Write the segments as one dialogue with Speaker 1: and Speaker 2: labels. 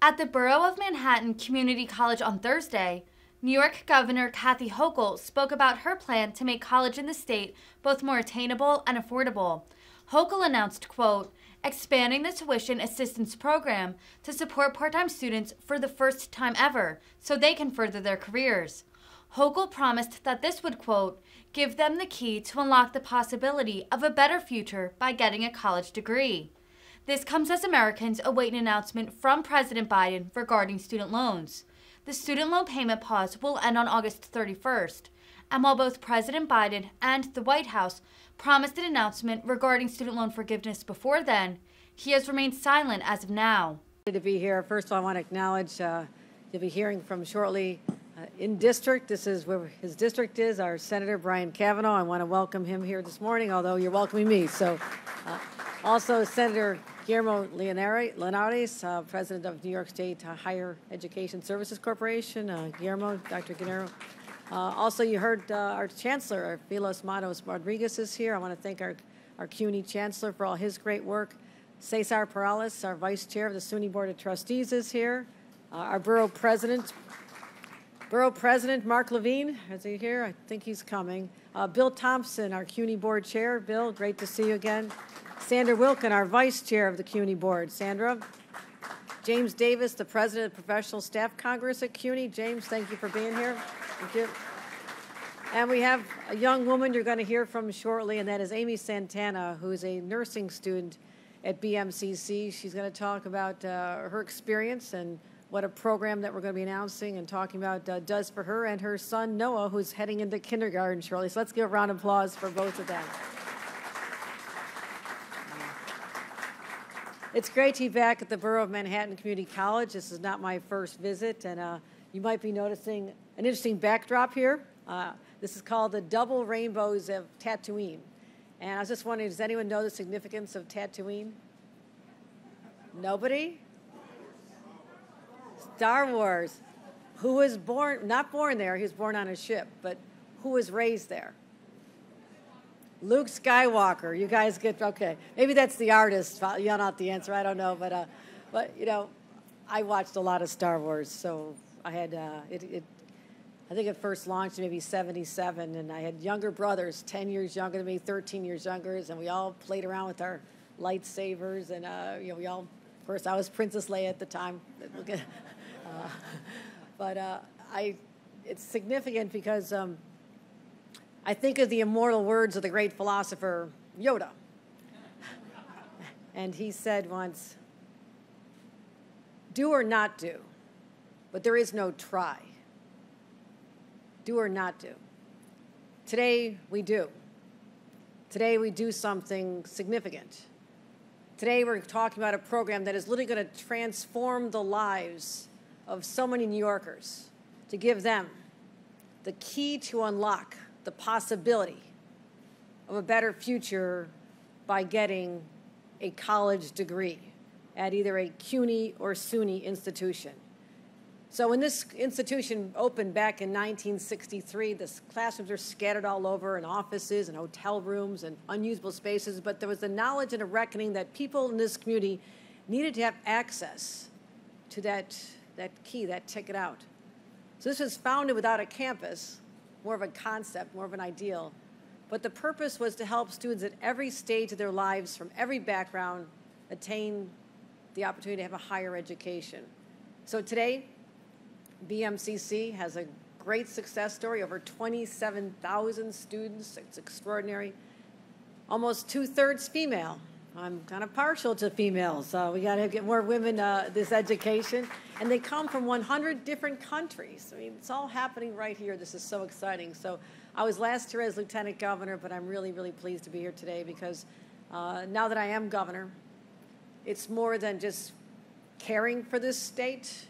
Speaker 1: At the Borough of Manhattan Community College on Thursday, New York Governor Kathy Hochul spoke about her plan to make college in the state both more attainable and affordable. Hochul announced, quote, expanding the tuition assistance program to support part-time students for the first time ever so they can further their careers. Hochul promised that this would, quote, give them the key to unlock the possibility of a better future by getting a college degree. This comes as Americans await an announcement from President Biden regarding student loans. The student loan payment pause will end on August 31st. And while both President Biden and the White House promised an announcement regarding student loan forgiveness before then, he has remained silent as of now.
Speaker 2: To be here. First of all, I want to acknowledge you'll be hearing from shortly in district. This is where his district is, our Senator Brian Cavanaugh. I want to welcome him here this morning, although you're welcoming me. So also Senator Guillermo Linares, President of New York State Higher Education Services Corporation. Guillermo, Dr. Guillermo. Also, you heard our Chancellor, Vilas Matos Rodriguez, is here. I want to thank our CUNY Chancellor for all his great work. Cesar Perales, our Vice Chair of the SUNY Board of Trustees, is here. Our Borough President Mark Levine, is he here? I think he's coming. Bill Thompson, our CUNY Board Chair. Bill, great to see you again. Sandra Wilkin, our Vice Chair of the CUNY Board. Sandra. James Davis, the President of Professional Staff Congress at CUNY. James, thank you for being here. Thank you. And we have a young woman you're going to hear from shortly, and that is Amy Santana, who is a nursing student at BMCC. She's going to talk about her experience and what a program that we're going to be announcing and talking about does for her and her son, Noah, who's heading into kindergarten shortly. So let's give a round of applause for both of them. It's great to be back at the Borough of Manhattan Community College. This is not my first visit, and you might be noticing an interesting backdrop here. This is called the Double Rainbows of Tatooine. And I was just wondering, does anyone know the significance of Tatooine? Nobody? Star Wars. Who was born, not born there, he was born on a ship, but who was raised there? Luke Skywalker. You guys get, okay. Maybe that's the artist yelling out the answer. I don't know. But you know, I watched a lot of Star Wars. So I had, I think it first launched in maybe 77. And I had younger brothers, 10 years younger than me, 13 years younger. And we all played around with our lightsabers. And, you know, we all, of course, I was Princess Leia at the time. It's significant because I think of the immortal words of the great philosopher Yoda. And he said once, do or not do, but there is no try. Do or not do. Today, we do. Today, we do something significant. Today, we're talking about a program that is literally going to transform the lives of so many New Yorkers, to give them the key to unlock the possibility of a better future by getting a college degree at either a CUNY or SUNY institution. So when this institution opened back in 1963, the classrooms are scattered all over in offices and hotel rooms and unusable spaces, but there was a knowledge and a reckoning that people in this community needed to have access to that key, that ticket out. So this was founded without a campus, more of a concept, more of an ideal. But the purpose was to help students at every stage of their lives, from every background, attain the opportunity to have a higher education. So today, BMCC has a great success story, over 27,000 students. It's extraordinary. Almost 2/3 female. I'm kind of partial to females, so we got to get more women this education. And they come from 100 different countries. I mean, it's all happening right here. This is so exciting. So I was last year as Lieutenant Governor, but I'm really, really pleased to be here today because now that I am governor, it's more than just caring for this state.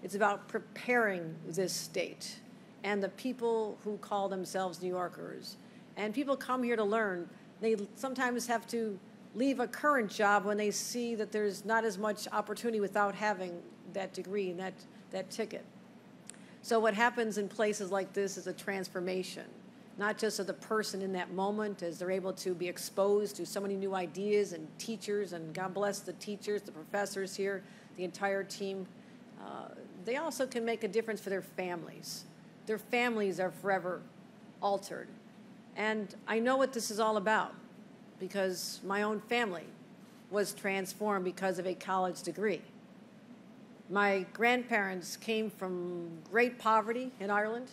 Speaker 2: It's about preparing this state and the people who call themselves New Yorkers. And people come here to learn. They sometimes have to leave a current job when they see that there's not as much opportunity without having that degree and that ticket. So what happens in places like this is a transformation, not just of the person in that moment as they're able to be exposed to so many new ideas and teachers, and God bless the teachers, the professors here, the entire team they also can make a difference for their families. Their families are forever altered. And I know what this is all about because my own family was transformed because of a college degree. My grandparents came from great poverty in Ireland.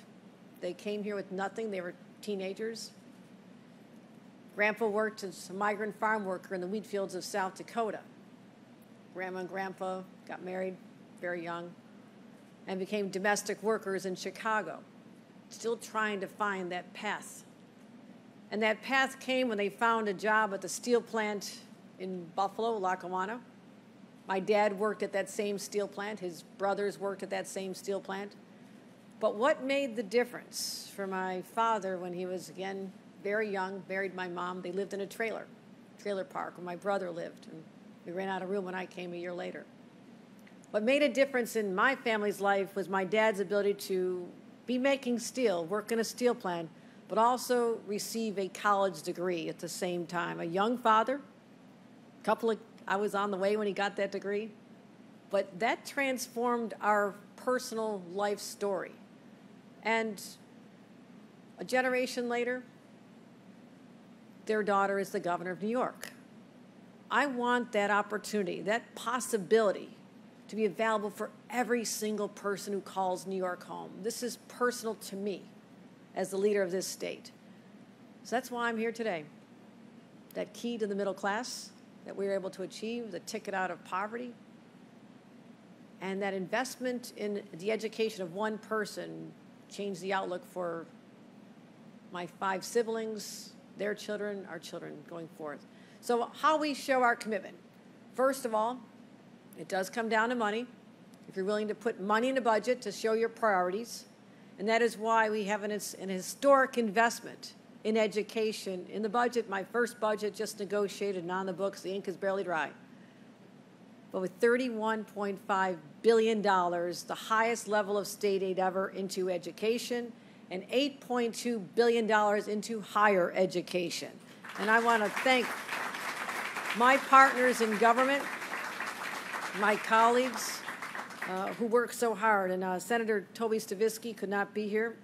Speaker 2: They came here with nothing. They were teenagers. Grandpa worked as a migrant farm worker in the wheat fields of South Dakota. Grandma and Grandpa got married very young and became domestic workers in Chicago, still trying to find that path. And that path came when they found a job at the steel plant in Buffalo, Lackawanna. My dad worked at that same steel plant. His brothers worked at that same steel plant. But what made the difference for my father when he was, again, very young, married my mom, they lived in a trailer park where my brother lived, and we ran out of room when I came a year later. What made a difference in my family's life was my dad's ability to be making steel, work in a steel plant, but also receive a college degree at the same time. A young father, I was on the way when he got that degree, but that transformed our personal life story. And a generation later, their daughter is the governor of New York. I want that opportunity, that possibility to be available for every single person who calls New York home. This is personal to me as the leader of this state. So that's why I'm here today. That key to the middle class that we were able to achieve, the ticket out of poverty, and that investment in the education of one person changed the outlook for my 5 siblings, their children, our children going forth. So how we show our commitment. First of all, it does come down to money. If you're willing to put money in the budget to show your priorities, and that is why we have an historic investment in education. In the budget, my first budget just negotiated and on the books, the ink is barely dry. But with $31.5 billion, the highest level of state aid ever into education, and $8.2 billion into higher education. And I want to thank my partners in government, my colleagues who work so hard. And Senator Toby Stavisky could not be here.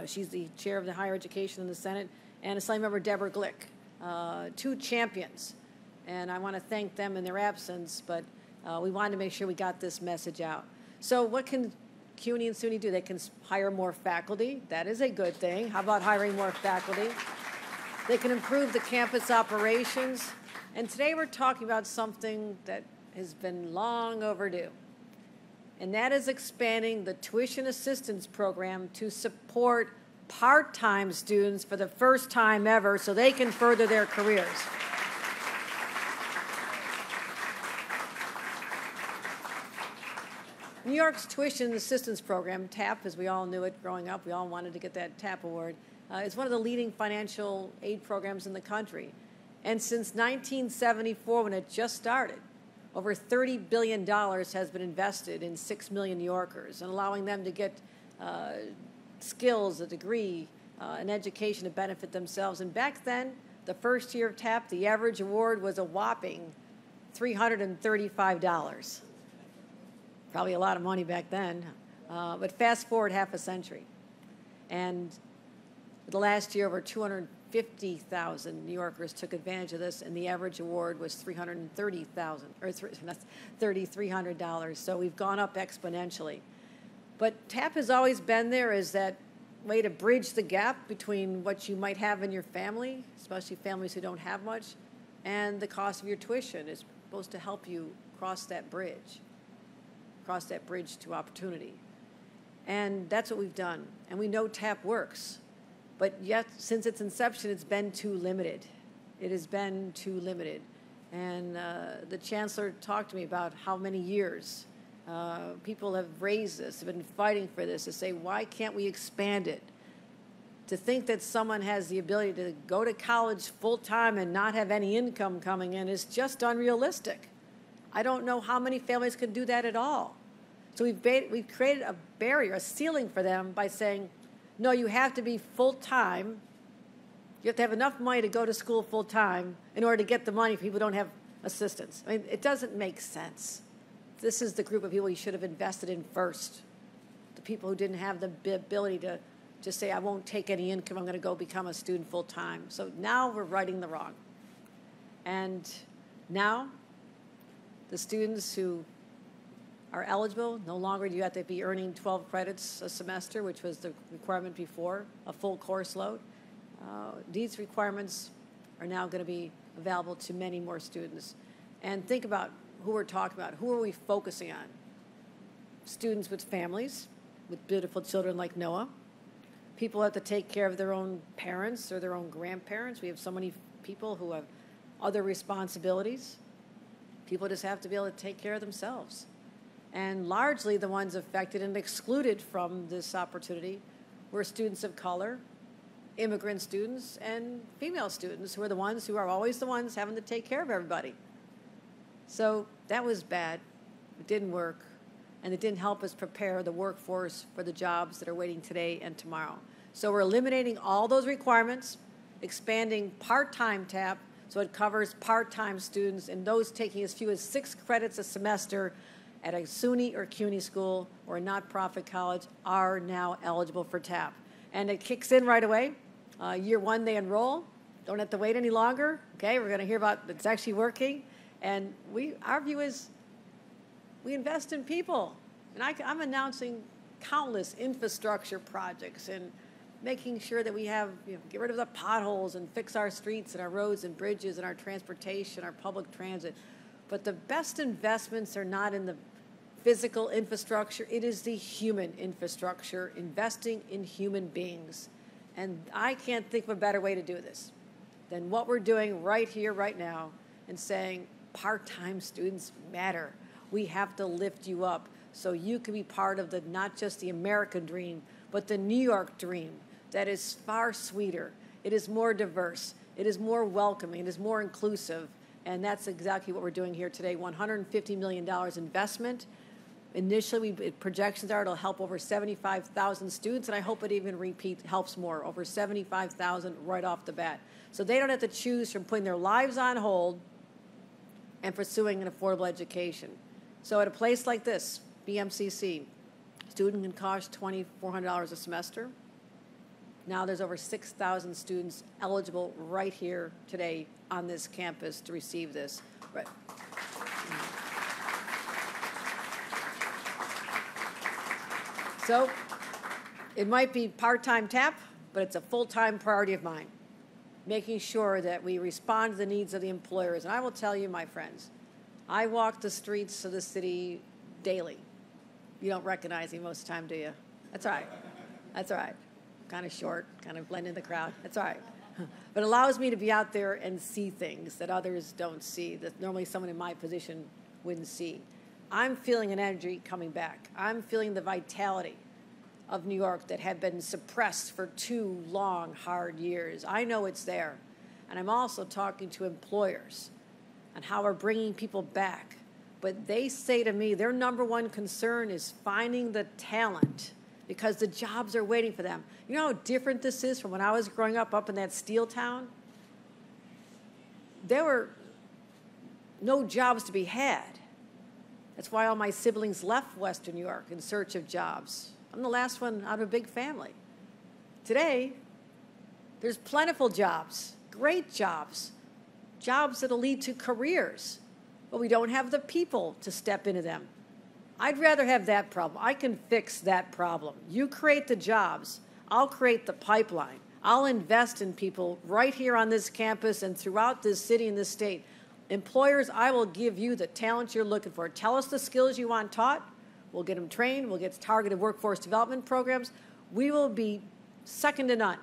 Speaker 2: She's the chair of the higher education in the Senate. And Assemblymember Deborah Glick, 2 champions. And I want to thank them in their absence, but we wanted to make sure we got this message out. So what can CUNY and SUNY do? They can hire more faculty. That is a good thing. How about hiring more faculty? They can improve the campus operations. And today we're talking about something that has been long overdue. And that is expanding the tuition assistance program to support part-time students for the first time ever so they can further their careers. New York's Tuition Assistance Program, TAP, as we all knew it growing up, we all wanted to get that TAP award, is one of the leading financial aid programs in the country. And since 1974, when it just started, over $30 billion has been invested in 6 million New Yorkers and allowing them to get skills, a degree, an education to benefit themselves. And back then, the first year of TAP, the average award was a whopping $335. Probably a lot of money back then, but fast forward half a century. And the last year, over 250,000 New Yorkers took advantage of this, and the average award was $330,000, or $3,300. So we've gone up exponentially. But TAP has always been there as that way to bridge the gap between what you might have in your family, especially families who don't have much, and the cost of your tuition. It's supposed to help you cross that bridge to opportunity. And that's what we've done. And we know TAP works. But yet, since its inception, it's been too limited. It has been too limited. And the chancellor talked to me about how many years people have raised this, have been fighting for this, to say, why can't we expand it? To think that someone has the ability to go to college full-time and not have any income coming in is just unrealistic. I don't know how many families can do that at all. So we've created a barrier, a ceiling for them by saying, no, you have to be full-time. You have to have enough money to go to school full-time in order to get the money if people don't have assistance. I mean, it doesn't make sense this is the group of people you should have invested in first. The people who didn't have the ability to just say, I won't take any income, I'm going to go become a student full time. So now we're righting the wrong. And now the students who are eligible, no longer do you have to be earning 12 credits a semester, which was the requirement before, a full course load. These requirements are now going to be available to many more students. And think about who we're talking about. Who are we focusing on? Students with families, with beautiful children like Noah. People who have to take care of their own parents or their own grandparents. We have so many people who have other responsibilities. People just have to be able to take care of themselves. And largely the ones affected and excluded from this opportunity were students of color, immigrant students, and female students, who are the ones who are always the ones having to take care of everybody. So that was bad. It didn't work. And it didn't help us prepare the workforce for the jobs that are waiting today and tomorrow. So we're eliminating all those requirements, expanding part-time TAP so it covers part-time students and those taking as few as 6 credits a semester at a SUNY or CUNY school or a not-profit college are now eligible for TAP. And it kicks in right away. Year 1, they enroll. Don't have to wait any longer. Okay, we're going to hear about it's actually working. And our view is we invest in people. And I'm announcing countless infrastructure projects and making sure that we have, get rid of the potholes and fix our streets and our roads and bridges and our transportation, our public transit. But the best investments are not in the physical infrastructure. It is the human infrastructure, investing in human beings. And I can't think of a better way to do this than what we're doing right here, right now, and saying part-time students matter. We have to lift you up so you can be part of not just the American dream, but the New York dream that is far sweeter. It is more diverse. It is more welcoming. It is more inclusive. And that's exactly what we're doing here today. $150 million investment. Initially, projections are it'll help over 75,000 students, and I hope it even helps more, over 75,000 right off the bat. So they don't have to choose from putting their lives on hold and pursuing an affordable education. So at a place like this, BMCC, student can cost $2,400 a semester. Now there's over 6,000 students eligible right here today on this campus to receive this. Right. So it might be part-time TAP, but it's a full-time priority of mine, making sure that we respond to the needs of the employers. And I will tell you, my friends, I walk the streets of the city daily. You don't recognize me most of the time, do you? That's all right. That's all right. Kind of short, kind of blend in the crowd. That's all right. But it allows me to be out there and see things that others don't see, that normally someone in my position wouldn't see. I'm feeling an energy coming back. I'm feeling the vitality of New York that had been suppressed for 2 long, hard years. I know it's there. And I'm also talking to employers on how we're bringing people back. But they say to me their number one concern is finding the talent because the jobs are waiting for them. You know how different this is from when I was growing up in that steel town? There were no jobs to be had. That's why all my siblings left Western New York in search of jobs. I'm the last one out of a big family. Today, there's plentiful jobs, great jobs, jobs that'll lead to careers, but we don't have the people to step into them. I'd rather have that problem. I can fix that problem. You create the jobs. I'll create the pipeline. I'll invest in people right here on this campus and throughout this city and this state. Employers, I will give you the talent you're looking for. Tell us the skills you want taught. We'll get them trained. We'll get targeted workforce development programs. We will be second to none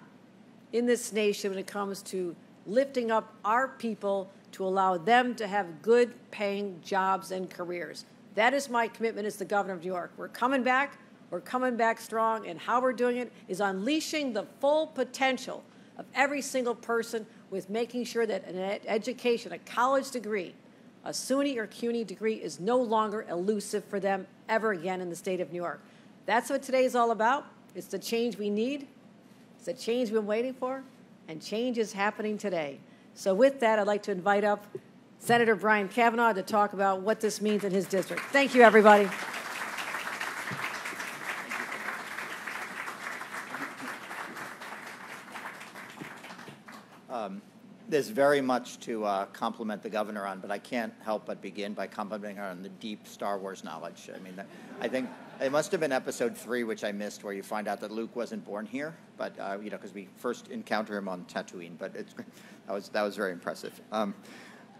Speaker 2: in this nation when it comes to lifting up our people to allow them to have good paying jobs and careers. That is my commitment as the governor of New York. We're coming back strong, and how we're doing it is unleashing the full potential of every single person with making sure that an education, a college degree, a SUNY or CUNY degree is no longer elusive for them ever again in the state of New York. That's what today is all about. It's the change we need. It's the change we've been waiting for, and change is happening today. So with that, I'd like to invite up Senator Brian Kavanaugh, to talk about what this means in his district. Thank you, everybody.
Speaker 3: There's very much to compliment the governor on, but I can't help but begin by complimenting her on the deep Star Wars knowledge. I mean, I think it must have been episode 3, which I missed, where you find out that Luke wasn't born here, but you know, because we first encounter him on Tatooine. But that was very impressive.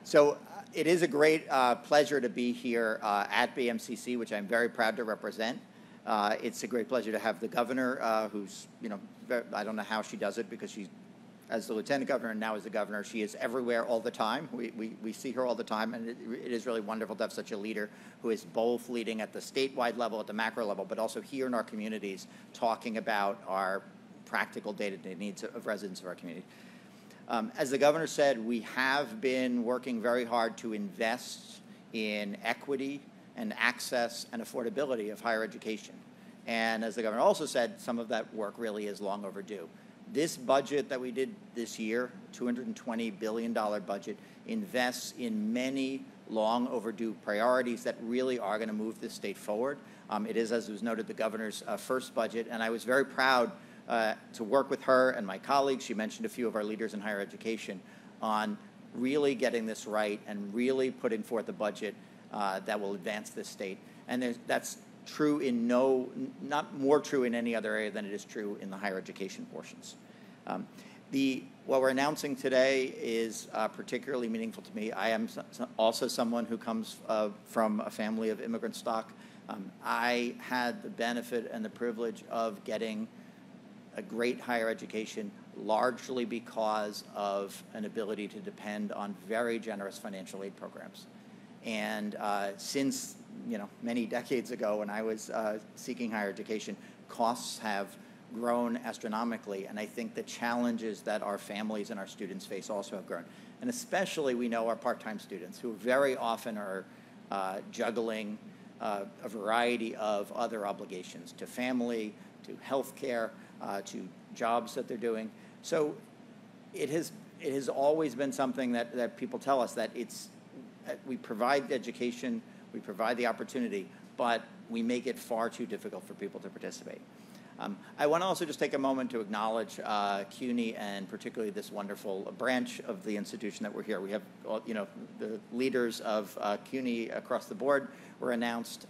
Speaker 3: So it is a great pleasure to be here at BMCC, which I'm very proud to represent. It's a great pleasure to have the governor, who's, you know, I don't know how she does it, because she's, as the lieutenant governor and now as the governor, she is everywhere all the time. We see her all the time, and it is really wonderful to have such a leader who is both leading at the statewide level, at the macro level, but also here in our communities, talking about our practical day-to-day needs of residents of our community. As the governor said, we have been working very hard to invest in equity and access and affordability of higher education. And as the governor also said, some of that work really is long overdue. This budget that we did this year, $220 billion budget, invests in many long overdue priorities that really are going to move this state forward. It is, as was noted, the governor's first budget, and I was very proud to work with her and my colleagues. She mentioned a few of our leaders in higher education on really getting this right and really putting forth a budget that will advance this state. And that's true in not more true in any other area than it is true in the higher education portions. What we're announcing today is particularly meaningful to me. I am also someone who comes from a family of immigrant stock. I had the benefit and the privilege of getting a great higher education largely because of an ability to depend on very generous financial aid programs. And since, you know, many decades ago when I was seeking higher education, costs have grown astronomically, and I think the challenges that our families and our students face also have grown. And especially we know our part-time students, who very often are juggling a variety of other obligations to family, to health care, to jobs that they're doing. So it has always been something that people tell us that we provide education, we provide the opportunity, but we make it far too difficult for people to participate. I want to also just take a moment to acknowledge CUNY, and particularly this wonderful branch of the institution that we're here. We have, you know, the leaders of CUNY across the board were announced,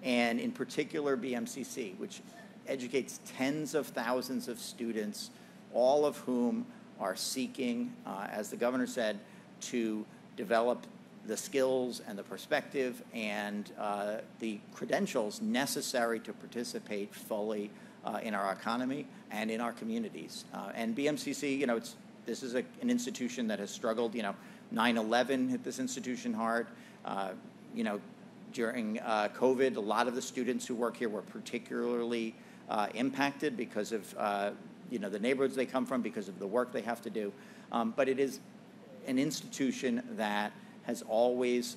Speaker 3: and in particular BMCC, which educates tens of thousands of students, all of whom are seeking, as the governor said, to develop the skills and the perspective and the credentials necessary to participate fully in our economy and in our communities. And BMCC, you know, this is an institution that has struggled. You know, 9/11 hit this institution hard. You know, during COVID, a lot of the students who work here were particularly impacted because of you know, the neighborhoods they come from, because of the work they have to do. But it is an institution that has always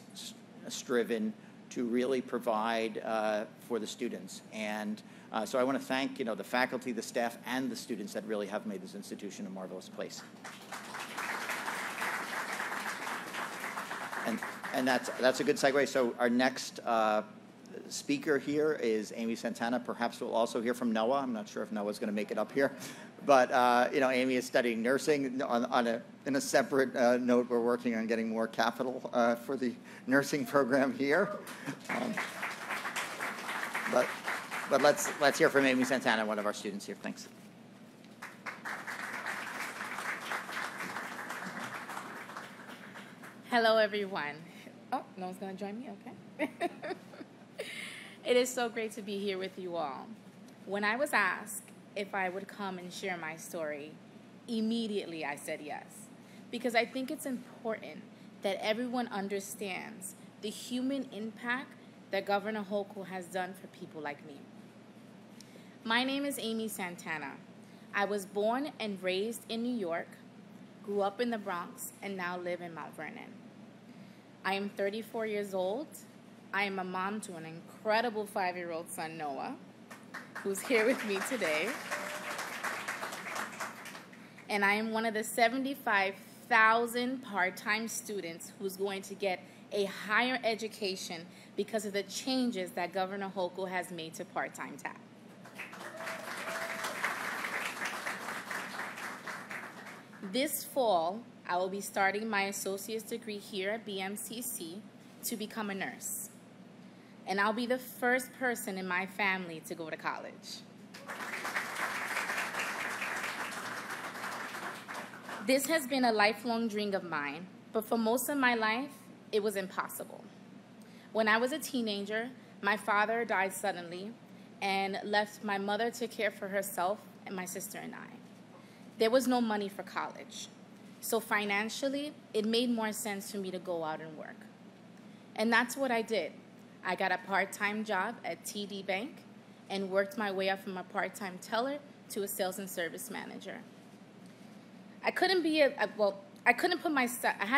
Speaker 3: striven to really provide for the students. And so I want to thank, you know, the faculty, the staff, and the students that really have made this institution a marvelous place. And that's a good segue. So our next speaker here is Amy Santana. Perhaps we'll also hear from Noah. I'm not sure if Noah's going to make it up here. But, you know, Amy is studying nursing. In a separate note, we're working on getting more capital for the nursing program here. But let's hear from Amy Santana, one of our students here. Thanks.
Speaker 4: Hello, everyone. Oh, no one's going to join me? Okay. It is so great to be here with you all. When I was asked if I would come and share my story, immediately I said yes, because I think it's important that everyone understands the human impact that Governor Hochul has done for people like me. My name is Amy Santana. I was born and raised in New York, grew up in the Bronx, and now live in Mount Vernon. I am 34 years old. I am a mom to an incredible 5-year-old son, Noah, who's here with me today. And I am one of the 75 1,000 part-time students who's going to get a higher education because of the changes that Governor Hochul has made to part-time TAP. This fall, I will be starting my associate's degree here at BMCC to become a nurse. And I'll be the first person in my family to go to college. This has been a lifelong dream of mine, but for most of my life, it was impossible. When I was a teenager, my father died suddenly and left my mother to care for herself and my sister and I. There was no money for college. So financially, it made more sense for me to go out and work. And that's what I did. I got a part-time job at TD Bank and worked my way up from a part-time teller to a sales and service manager. I had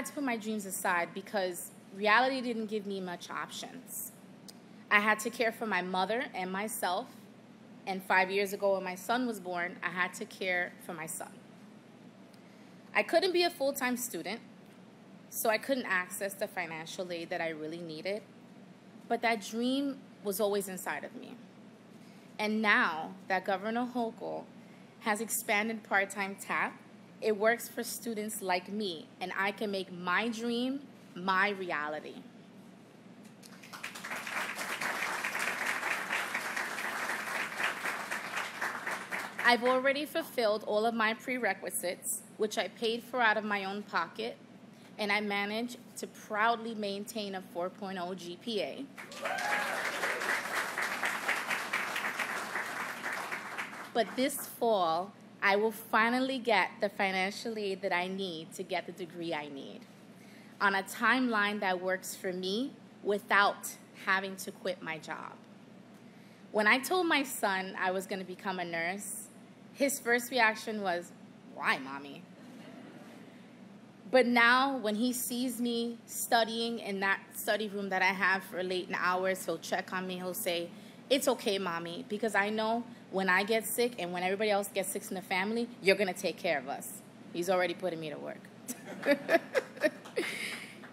Speaker 4: to put my dreams aside because reality didn't give me much options. I had to care for my mother and myself, and 5 years ago when my son was born, I had to care for my son. I couldn't be a full-time student, so I couldn't access the financial aid that I really needed, but that dream was always inside of me. And now that Governor Hochul has expanded part-time TAP, it works for students like me, and I can make my dream my reality. I've already fulfilled all of my prerequisites, which I paid for out of my own pocket, and I managed to proudly maintain a 4.0 GPA. But this fall, I will finally get the financial aid that I need to get the degree I need on a timeline that works for me without having to quit my job. When I told my son I was going to become a nurse, his first reaction was, "Why, Mommy?" But now when he sees me studying in that study room that I have for late hours, he'll check on me, he'll say, "It's okay, Mommy, because I know when I get sick and when everybody else gets sick in the family, you're going to take care of us." He's already putting me to work.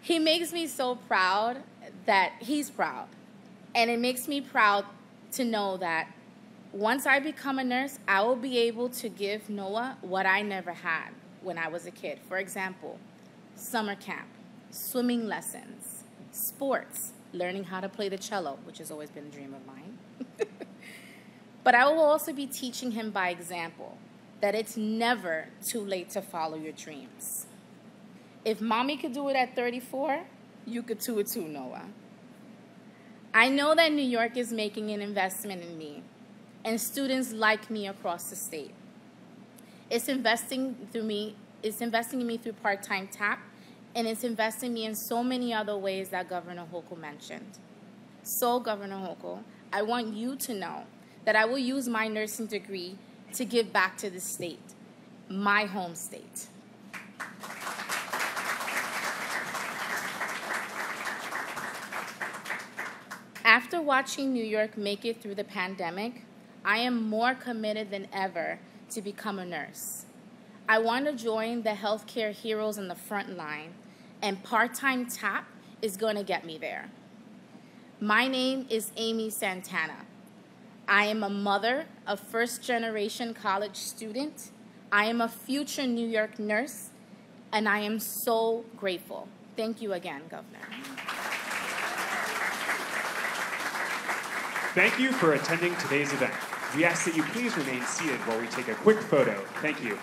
Speaker 4: He makes me so proud that he's proud. And it makes me proud to know that once I become a nurse, I will be able to give Noah what I never had when I was a kid. For example, summer camp, swimming lessons, sports, learning how to play the cello, which has always been a dream of mine. But I will also be teaching him by example that it's never too late to follow your dreams. If Mommy could do it at 34, you could do it too, Noah. I know that New York is making an investment in me and students like me across the state. It's investing in me through part-time TAP, and it's investing me in so many other ways that Governor Hochul mentioned. So, Governor Hochul, I want you to know that I will use my nursing degree to give back to the state, my home state. After watching New York make it through the pandemic, I am more committed than ever to become a nurse. I want to join the healthcare heroes on the front line, and part-time TAP is going to get me there. My name is Amy Santana. I am a mother, a first-generation college student. I am a future New York nurse, and I am so grateful. Thank you again, Governor.
Speaker 5: Thank you for attending today's event. We ask that you please remain seated while we take a quick photo. Thank you.